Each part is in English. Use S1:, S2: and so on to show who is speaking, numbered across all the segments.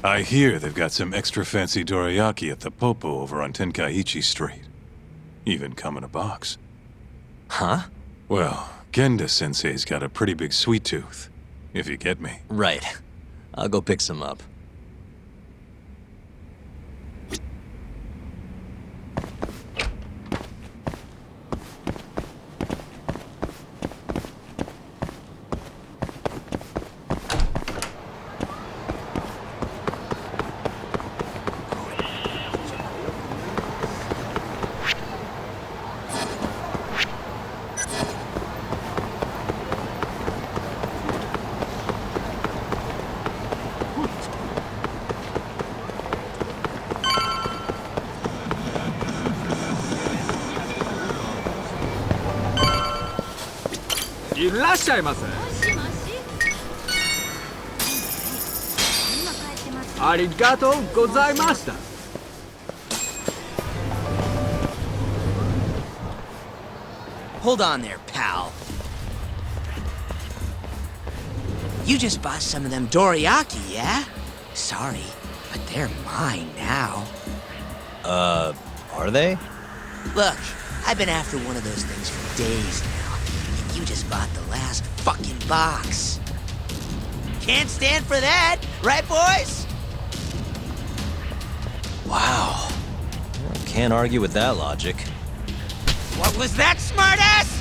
S1: I hear they've got some extra fancy dorayaki at the Popo over on Tenkaichi Street. Even come in a box.
S2: Huh?
S1: Well, Genda-sensei's got a pretty big sweet tooth, if you get me.
S2: Right. I'll go pick some up.
S3: いらっしゃいませ。ありがとうございました。
S4: Hold on there, pal. You just bought some of them dorayaki, yeah? Sorry, but they're mine now.
S2: Are they?
S4: Look, I've been after one of those things for days now, and you just bought the last fucking box. Can't stand for that, right, boys?
S2: Wow. Can't argue with that logic.
S4: What was that, smartass?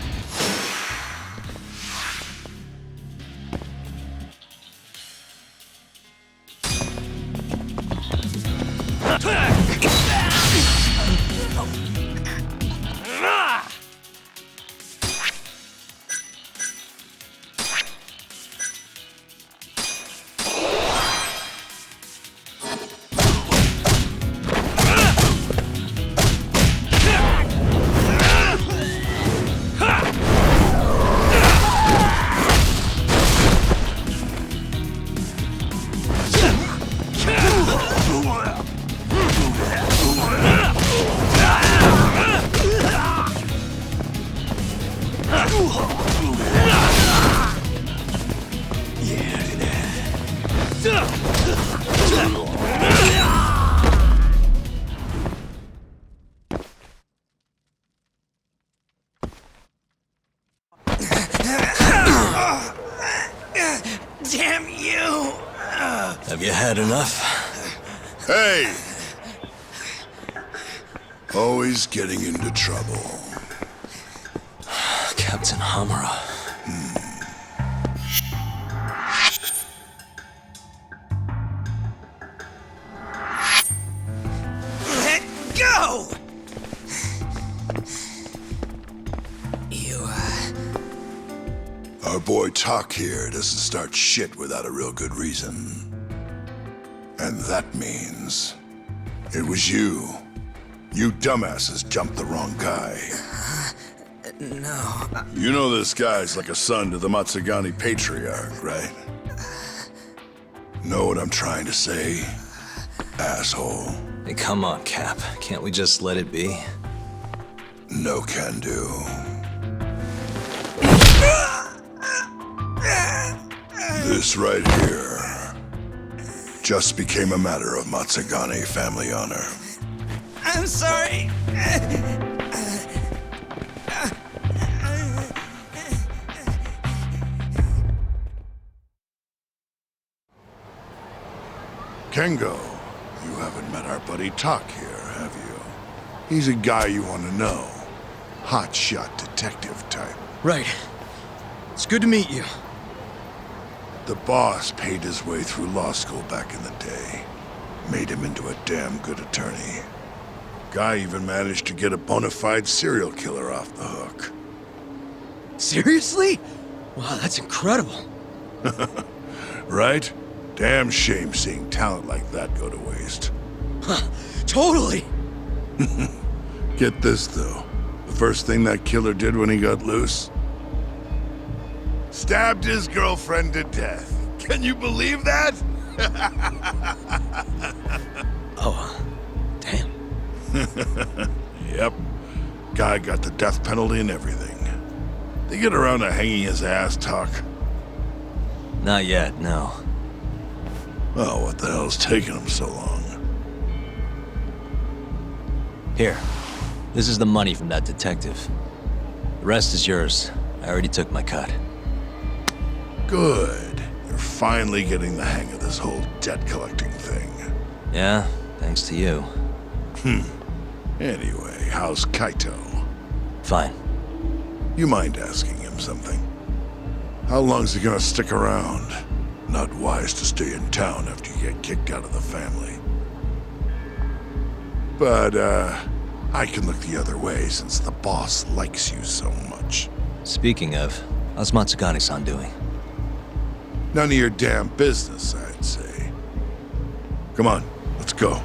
S4: Damn you!
S2: Have you had enough?
S5: Hey! Always getting into trouble.
S2: Captain Hamura.
S4: Let go!
S5: Our boy Tak here doesn't start shit without a real good reason. And that means it was you. You dumbasses jumped the wrong guy.
S4: No.
S5: You know this guy's like a son to the Matsugani patriarch, right? Know what I'm trying to say, asshole?
S2: Hey, come on, Cap. Can't we just let it be?
S5: No can do. This right here just became a matter of Matsugani family honor.
S4: I'm sorry.
S5: Kengo, you haven't met our buddy Tak here, have you? He's a guy you want to know. Hotshot detective type.
S6: Right. It's good to meet you.
S5: The boss paid his way through law school back in the day. Made him into a damn good attorney. Guy even managed to get a bona fide serial killer off the hook.
S6: Seriously? Wow, that's incredible.
S5: Right? Damn shame seeing talent like that go to waste.
S6: Huh, totally.
S5: Get this, though. The first thing that killer did when he got loose? Stabbed his girlfriend to death. Can you believe that?
S6: Oh, damn.
S5: Yep. Guy got the death penalty and everything. They get around to hanging his ass, Tak.
S2: Not yet, no.
S5: Oh, what the hell's taking him so long?
S2: Here. This is the money from that detective. The rest is yours. I already took my cut.
S5: Good. You're finally getting the hang of this whole debt collecting thing.
S2: Yeah, thanks to you.
S5: Anyway, how's Kaito?
S2: Fine.
S5: You mind asking him something? How long's he gonna stick around? Not wise to stay in town after you get kicked out of the family. But, I can look the other way since the boss likes you so much.
S2: Speaking of, how's Matsugane-san doing?
S5: None of your damn business, I'd say. Come on, let's go.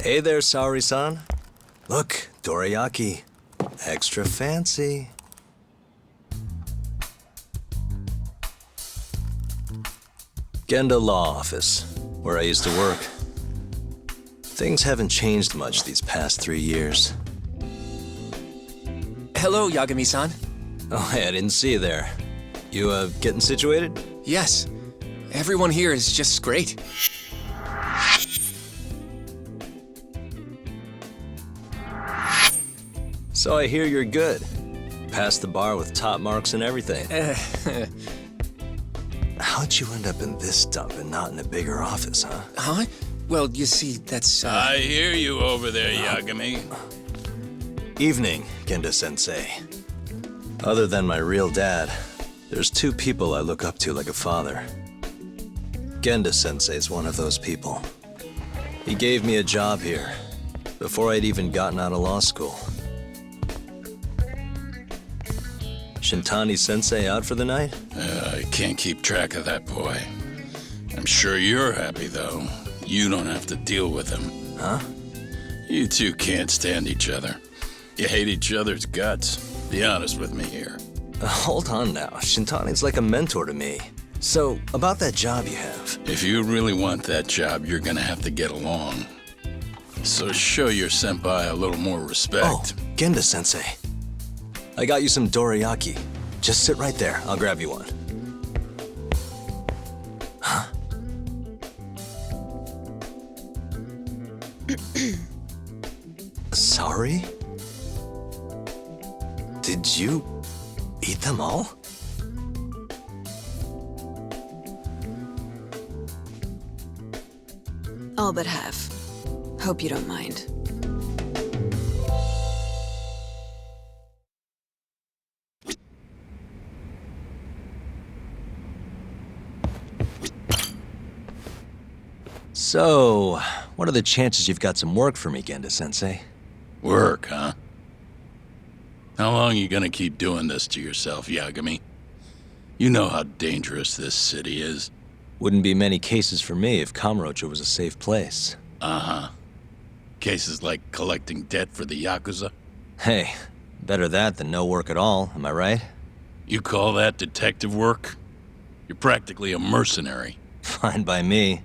S2: Hey there, Saori-san. Look, dorayaki. Extra fancy. Genda Law Office, where I used to work. Things haven't changed much these past 3 years.
S7: Hello, Yagami-san.
S2: Oh, hey, I didn't see you there. You, getting situated?
S7: Yes, everyone here is just great.
S2: So I hear you're good. Passed the bar with top marks and everything. How'd you end up in this dump and not in a bigger office, huh?
S7: Huh? Well, you see, that's,
S8: I hear you over there, Yagami.
S2: Evening, Genda-sensei. Other than my real dad, there's 2 people I look up to like a father. Genda-sensei's one of those people. He gave me a job here, before I'd even gotten out of law school. Shintani-sensei out for the night?
S8: I can't keep track of that boy. I'm sure you're happy, though. You don't have to deal with him.
S2: Huh?
S8: You two can't stand each other. You hate each other's guts. Be honest with me here.
S2: Hold on now. Shintani's like a mentor to me. So, about that job you have.
S8: If you really want that job, you're gonna have to get along. So show your senpai a little more respect.
S2: Oh, Genda-sensei. I got you some dorayaki. Just sit right there. I'll grab you one. Huh? Sorry? Did you eat them all?
S9: All but half. Hope you don't mind.
S2: So, what are the chances you've got some work for me, Genda-sensei?
S8: Work, huh? How long you gonna keep doing this to yourself, Yagami? You know how dangerous this city is.
S2: Wouldn't be many cases for me if Kamurocho was a safe place.
S8: Uh-huh. Cases like collecting debt for the Yakuza?
S2: Hey, better that than no work at all, am I right?
S8: You call that detective work? You're practically a mercenary.
S2: Fine by me.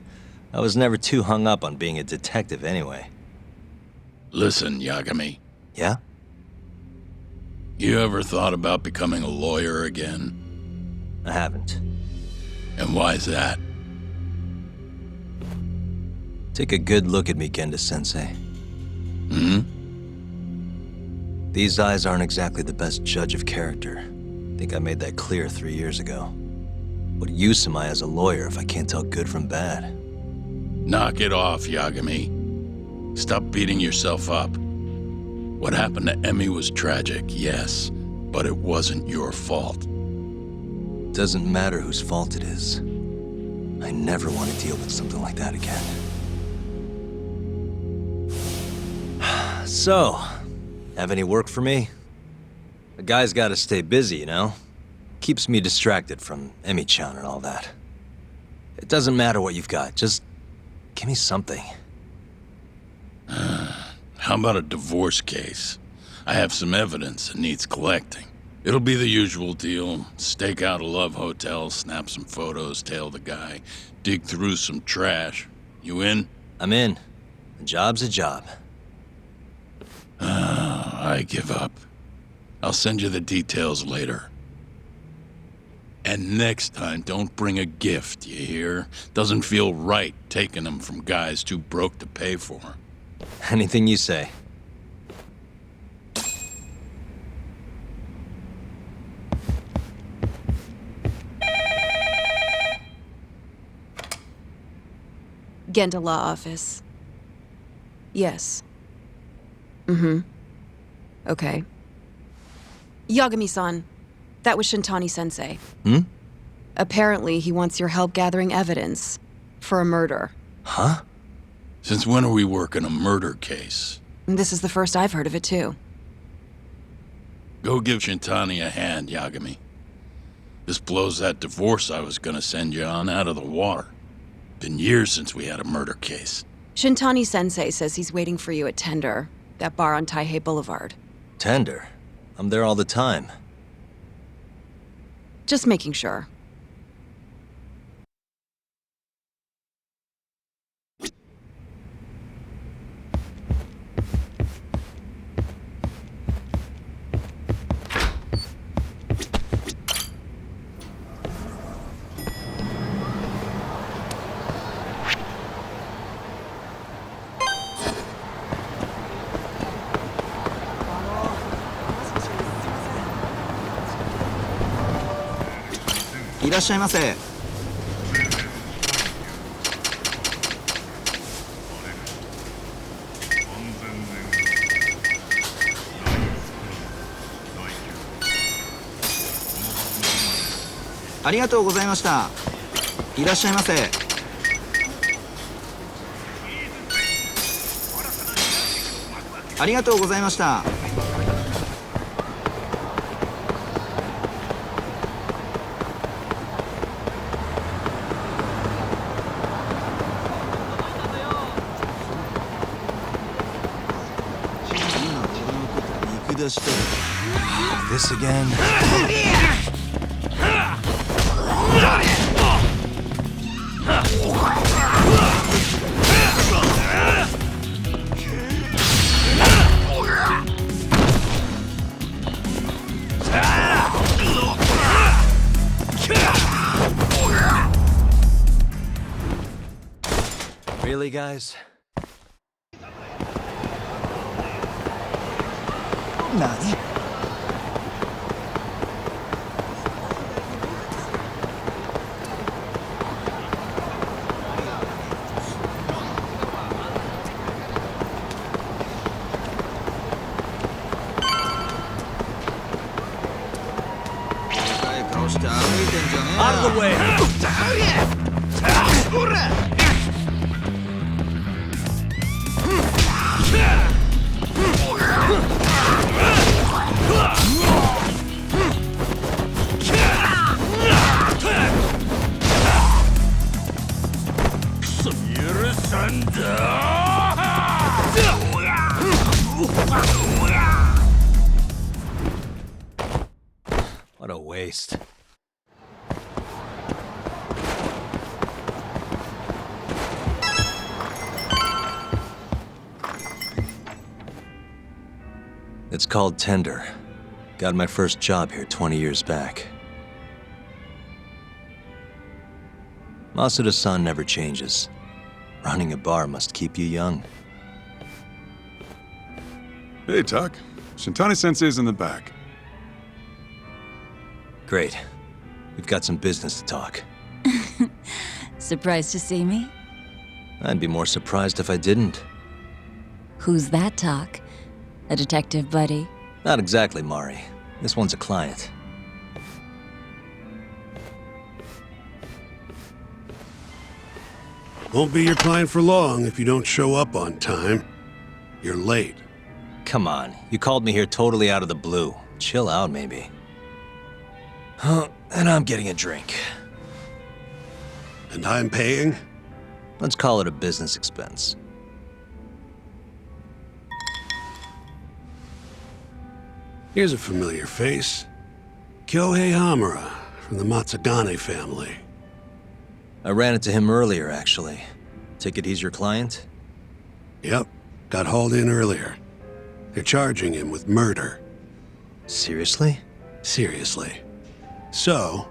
S2: I was never too hung up on being a detective anyway.
S8: Listen, Yagami.
S2: Yeah?
S8: You ever thought about becoming a lawyer again?
S2: I haven't.
S8: And why's that?
S2: Take a good look at me, Genda-sensei.
S8: Hmm?
S2: These eyes aren't exactly the best judge of character. Think I made that clear 3 years ago. What use am I as a lawyer if I can't tell good from bad?
S8: Knock it off, Yagami. Stop beating yourself up. What happened to Emmy was tragic, yes, but it wasn't your fault.
S2: Doesn't matter whose fault it is. I never want to deal with something like that again. So, have any work for me? A guy's gotta stay busy, you know? Keeps me distracted from Emmy-chan and all that. It doesn't matter what you've got, just give me something.
S8: How about a divorce case? I have some evidence that needs collecting. It'll be the usual deal. Stake out a love hotel, snap some photos, tail the guy, dig through some trash. You in?
S2: I'm in. A job's a job.
S8: I give up. I'll send you the details later. And next time, don't bring a gift, you hear? Doesn't feel right taking them from guys too broke to pay for.
S2: Anything you say.
S9: Genda Law Office. Yes. Mm-hmm. Okay. Yagami-san, that was Shintani-sensei.
S2: Hmm?
S9: Apparently, he wants your help gathering evidence for a murder.
S2: Huh?
S8: Since when are we working a murder case?
S9: This is the first I've heard of it, too.
S8: Go give Shintani a hand, Yagami. This blows that divorce I was gonna send you on out of the water. Been years since we had a murder case.
S9: Shintani-sensei says he's waiting for you at Tender, that bar on Taihei Boulevard.
S2: Tender. I'm there all the time.
S9: Just making sure.
S10: いらっしゃいませ。ありがとうございました。いらっしゃいませ。ありがとうございました。
S2: This again? Really, guys?
S10: 何？顔して歩いてんじゃねえよ。
S2: Out of the way! waste. It's called Tender. Got my first job here 20 years back. Masuda-san never changes. Running a bar must keep you young.
S11: Hey, Tuck. Shintani-sensei's in the back.
S2: Great. We've got some business to talk.
S12: Surprised to see me?
S2: I'd be more surprised if I didn't.
S12: Who's that, Talk? A detective buddy?
S2: Not exactly, Mari. This one's a client.
S5: Won't be your client for long if you don't show up on time. You're late.
S2: Come on, you called me here totally out of the blue. Chill out, maybe. And I'm getting a drink.
S5: And I'm paying?
S2: Let's call it a business expense.
S5: Here's a familiar face. Kyohei Hamura, from the Matsugane family.
S2: I ran into him earlier, actually. Take it he's your client?
S5: Yep, got hauled in earlier. They're charging him with murder.
S2: Seriously?
S5: Seriously. So,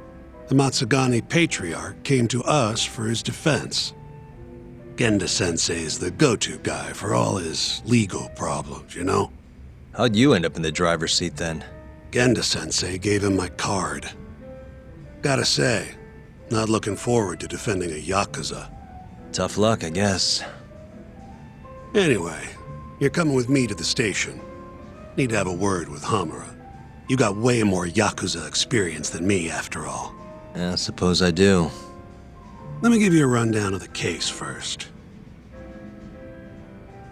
S5: the Matsugane patriarch came to us for his defense. Genda-sensei's the go-to guy for all his legal problems, you know?
S2: How'd you end up in the driver's seat then?
S5: Genda-sensei gave him my card. Gotta say, not looking forward to defending a Yakuza.
S2: Tough luck, I guess.
S5: Anyway, you're coming with me to the station. Need to have a word with Hamura. You got way more Yakuza experience than me, after all.
S2: Yeah, I suppose I do.
S5: Let me give you a rundown of the case first.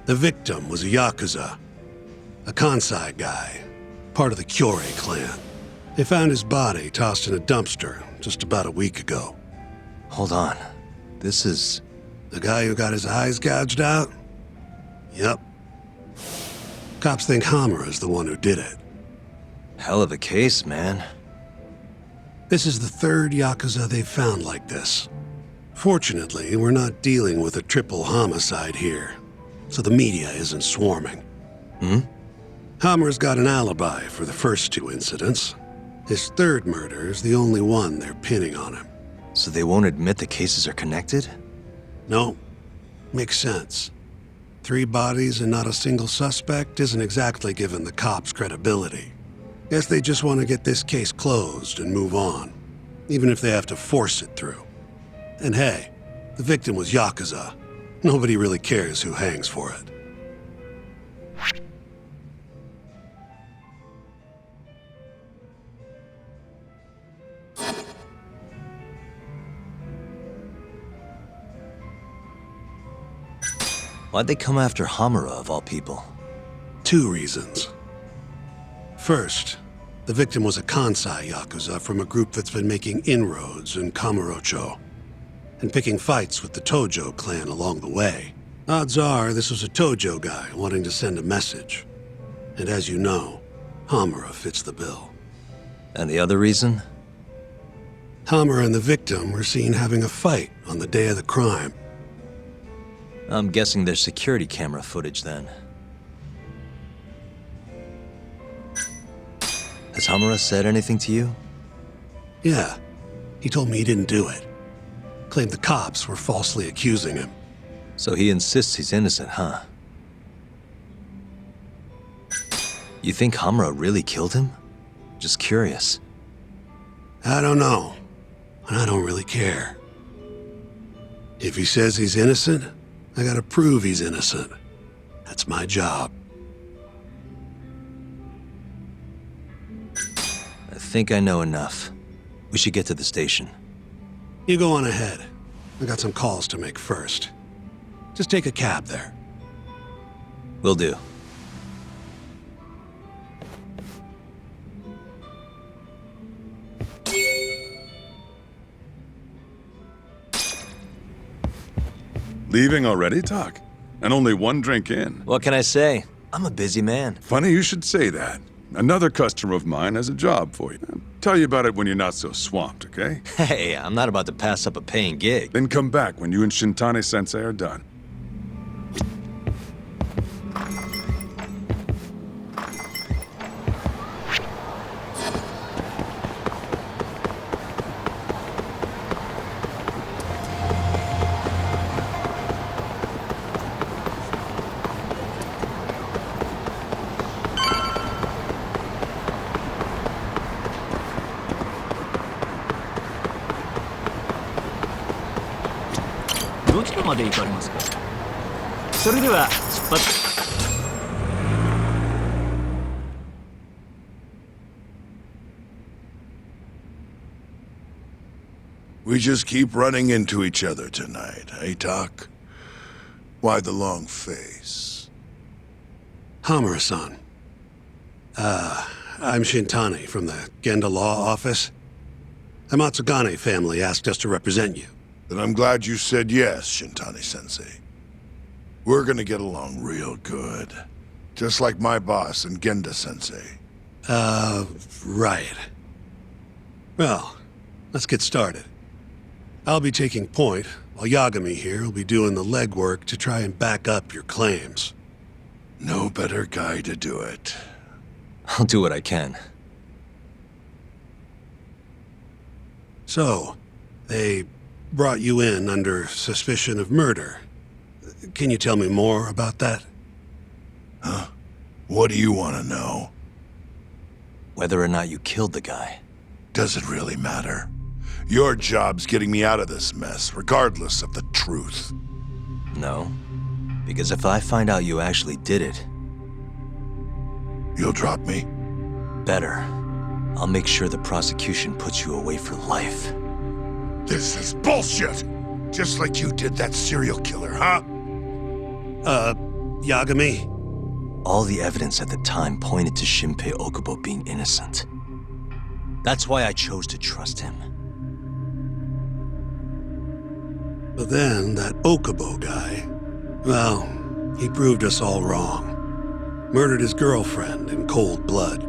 S5: The victim was a Yakuza. A Kansai guy, part of the Kyorei clan. They found his body tossed in a dumpster just about a week ago.
S2: Hold on. This is...
S5: The guy who got his eyes gouged out? Yep. Cops think Hamura's the one who did it.
S2: Hell of a case, man.
S5: This is the third Yakuza they've found like this. Fortunately, we're not dealing with a triple homicide here, so the media isn't swarming. Hammer's got an alibi for the first two incidents. His third murder is the only one they're pinning on him.
S2: So they won't admit the cases are connected?
S5: No. Makes sense. 3 bodies and not a single suspect isn't exactly giving the cops credibility. Guess they just want to get this case closed and move on, even if they have to force it through. And hey, the victim was Yakuza. Nobody really cares who hangs for it.
S2: Why'd they come after Hamura, of all people?
S5: 2 reasons. First, the victim was a Kansai Yakuza from a group that's been making inroads in Kamurocho and picking fights with the Tojo clan along the way. Odds are this was a Tojo guy wanting to send a message. And as you know, Hamura fits the bill.
S2: And the other reason?
S5: Hamura and the victim were seen having a fight on the day of the crime.
S2: I'm guessing there's security camera footage then. Has Hamura said anything to you?
S5: Yeah, he told me he didn't do it. Claimed the cops were falsely accusing him.
S2: So he insists he's innocent, huh? You think Hamura really killed him? Just curious.
S5: I don't know, and I don't really care. If he says he's innocent, I gotta prove he's innocent. That's my job.
S2: I think I know enough. We should get to the station.
S5: You go on ahead. I got some calls to make first. Just take a cab there.
S2: Will do.
S11: Leaving already, Tuck? And only 1 drink in.
S2: What can I say? I'm a busy man.
S11: Funny you should say that. Another customer of mine has a job for you. tell you about it when you're not so swamped, okay?
S2: Hey, I'm not about to pass up a paying gig.
S11: Then come back when you and Shintani-sensei are done.
S5: We just keep running into each other tonight, eh, Doc? Why the long face?
S13: Hamura-san. I'm Shintani from the Genda Law Office. The Matsugane family asked us to represent you.
S5: Then I'm glad you said yes, Shintani-sensei. We're gonna get along real good. Just like my boss and Genda-sensei.
S13: Right. Well, let's get started. I'll be taking point, while Yagami here will be doing the legwork to try and back up your claims.
S5: No better guy to do it.
S2: I'll do what I can.
S13: So, they brought you in under suspicion of murder. Can you tell me more about that?
S5: Huh? What do you want to know?
S2: Whether or not you killed the guy.
S5: Does it really matter? Your job's getting me out of this mess, regardless of the truth.
S2: No. Because if I find out you actually did it...
S5: You'll drop me?
S2: Better. I'll make sure the prosecution puts you away for life.
S5: This is bullshit! Just like you did that serial killer, huh?
S13: Yagami?
S2: All the evidence at the time pointed to Shinpei Okubo being innocent. That's why I chose to trust him.
S13: But then, that Okubo guy, well, he proved us all wrong. Murdered his girlfriend in cold blood.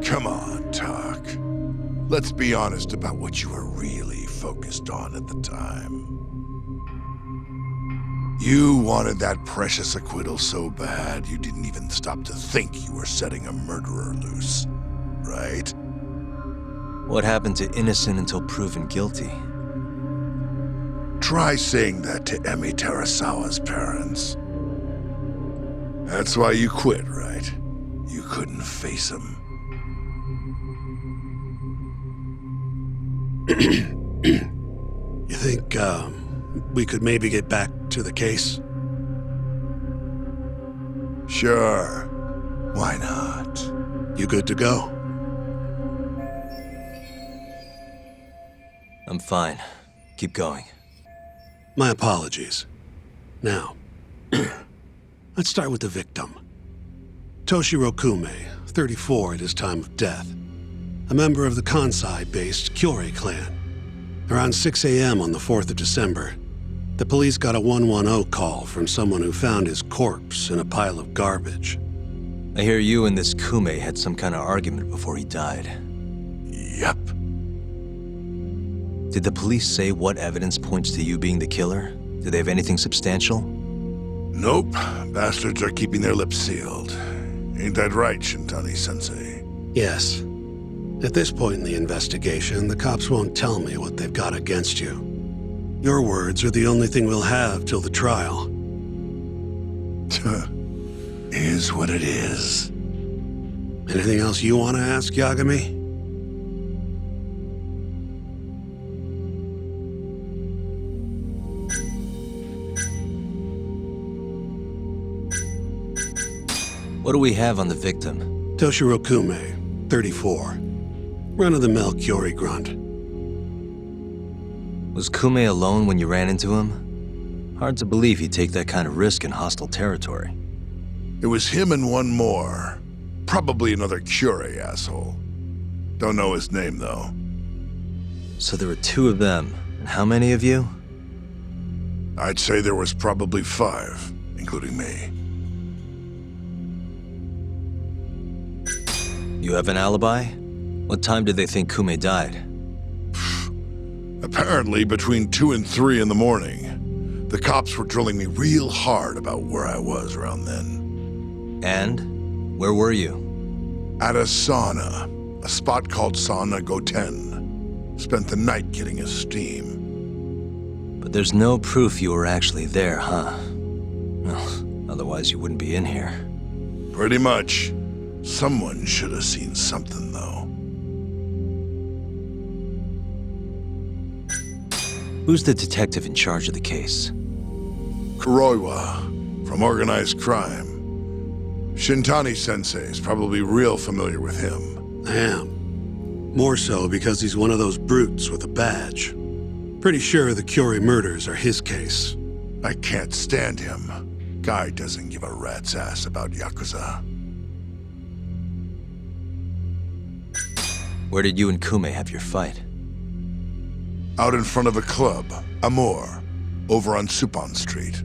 S5: Come on, Talk. Let's be honest about what you were really focused on at the time. You wanted that precious acquittal so bad, you didn't even stop to think you were setting a murderer loose, right?
S2: What happened to innocent until proven guilty?
S5: Try saying that to Emi Terasawa's parents. That's why you quit, right? You couldn't face him.
S13: You think, we could maybe get back to the case?
S5: Sure. Why not?
S13: You good to go?
S2: I'm fine. Keep going.
S13: My apologies. Now, let's start with the victim. Toshiro Kume, 34 at his time of death. A member of the Kansai-based Kyorei clan. Around 6 a.m. on the 4th of December, the police got a 110 call from someone who found his corpse in a pile of garbage.
S2: I hear you and this Kume had some kind of argument before he died.
S5: Yep.
S2: Did the police say what evidence points to you being the killer? Do they have anything substantial?
S5: Nope. Bastards are keeping their lips sealed. Ain't that right, Shintani-sensei?
S13: Yes. At this point in the investigation, the cops won't tell me what they've got against you. Your words are the only thing we'll have till the trial.
S5: Is what it is.
S13: Anything else you want to ask, Yagami?
S2: What do we have on the victim?
S13: Toshiro Kume, 34. Run-of-the-mill Kyorei grunt.
S2: Was Kume alone when you ran into him? Hard to believe he'd take that kind of risk in hostile territory.
S5: It was him and one more. Probably another Kyorei asshole. Don't know his name, though.
S2: So there were 2 of them. And how many of you?
S5: I'd say there was probably 5, including me.
S2: You have an alibi? What time did they think Kume died?
S5: Apparently between 2 and 3 in the morning. The cops were drilling me real hard about where I was around then.
S2: And? Where were you?
S5: At a sauna. A spot called Sauna Goten. Spent the night getting a steam.
S2: But there's no proof you were actually there, huh? Well, otherwise you wouldn't be in here.
S5: Pretty much. Someone should have seen something, though.
S2: Who's the detective in charge of the case?
S5: Kuroiwa, from organized crime. Shintani-sensei is probably real familiar with him.
S13: I am. More so because he's one of those brutes with a badge. Pretty sure the Curie murders are his case.
S5: I can't stand him. Guy doesn't give a rat's ass about Yakuza.
S2: Where did you and Kume have your fight?
S5: Out in front of a club, Amor, over on Supon Street.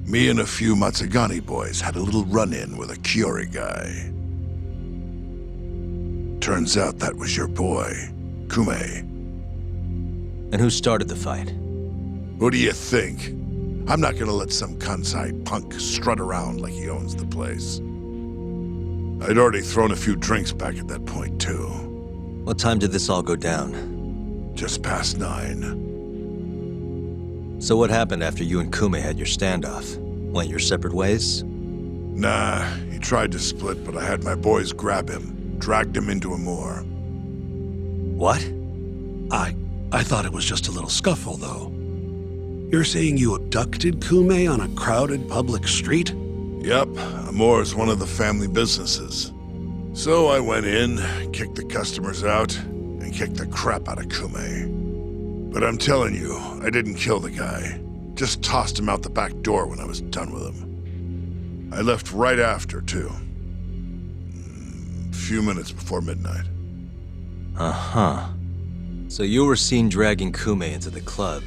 S5: Me and a few Matsugani boys had a little run-in with a Curie guy. Turns out that was your boy, Kume.
S2: And who started the fight?
S5: Who do you think? I'm not gonna let some kansai punk strut around like he owns the place. I'd already thrown a few drinks back at that point, too.
S2: What time did this all go down?
S5: Just past 9.
S2: So what happened after you and Kume had your standoff? Went your separate ways?
S5: Nah, he tried to split, but I had my boys grab him, dragged him into a moor.
S2: What?
S13: I thought it was just a little scuffle, though. You're saying you abducted Kume on a crowded public street?
S5: Yep, Amor's one of the family businesses. So I went in, kicked the customers out, and kicked the crap out of Kume. But I'm telling you, I didn't kill the guy. Just tossed him out the back door when I was done with him. I left right after, too. A few minutes before midnight.
S2: Uh-huh. So you were seen dragging Kume into the club,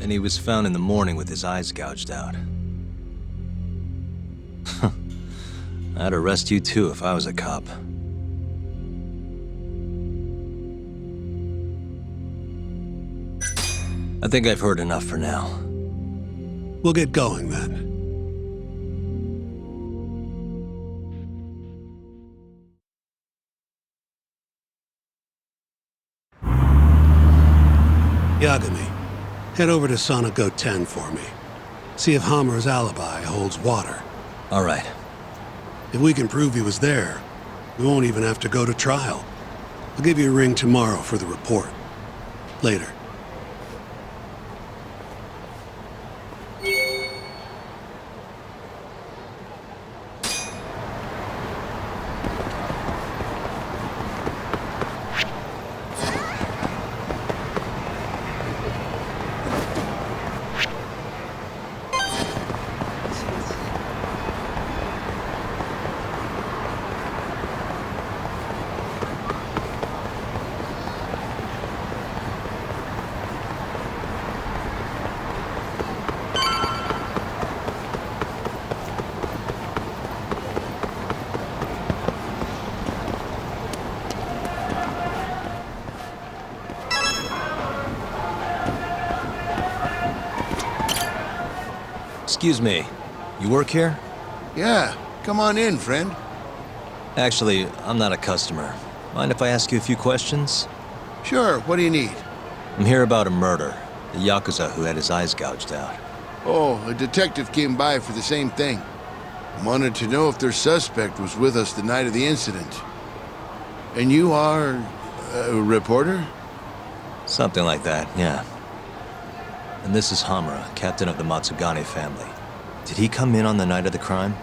S2: and he was found in the morning with his eyes gouged out. I'd arrest you too if I was a cop. I think I've heard enough for now.
S13: We'll get going then. Yagami, head over to Sauna Goten for me. See if Hammer's alibi holds water.
S2: All right.
S13: If we can prove he was there, we won't even have to go to trial. I'll give you a ring tomorrow for the report. Later.
S2: Excuse me, you work here?
S5: Yeah, come on in, friend.
S2: Actually, I'm not a customer. Mind if I ask you a few questions?
S5: Sure, what do you need?
S2: I'm here about a murder. The Yakuza who had his eyes gouged out.
S14: Oh, a detective came by for the same thing. Wanted to know if their suspect was with us the night of the incident. And you are a reporter?
S2: Something like that, yeah. And this is Hamura, captain of the Matsugani family. Did he come in on the night of the crime?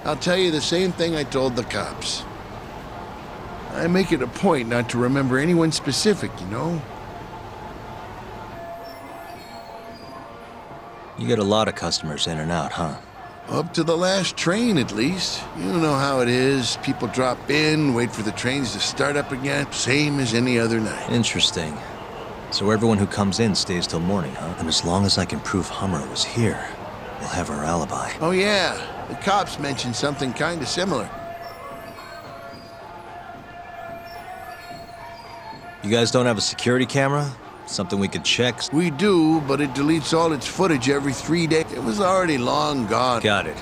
S14: I'll tell you the same thing I told the cops. I make it a point not to remember anyone specific, you know?
S2: You get a lot of customers in and out, huh?
S14: Up to the last train, at least. You know how it is. People drop in, wait for the trains to start up again, same as any other night.
S2: Interesting. So everyone who comes in stays till morning, huh? And as long as I can prove Hamura was here, we'll have our alibi.
S14: Oh yeah, the cops mentioned something kinda similar.
S2: You guys don't have a security camera? Something we could check?
S14: We do, but it deletes all its footage every 3 days. It was already long gone.
S2: Got it.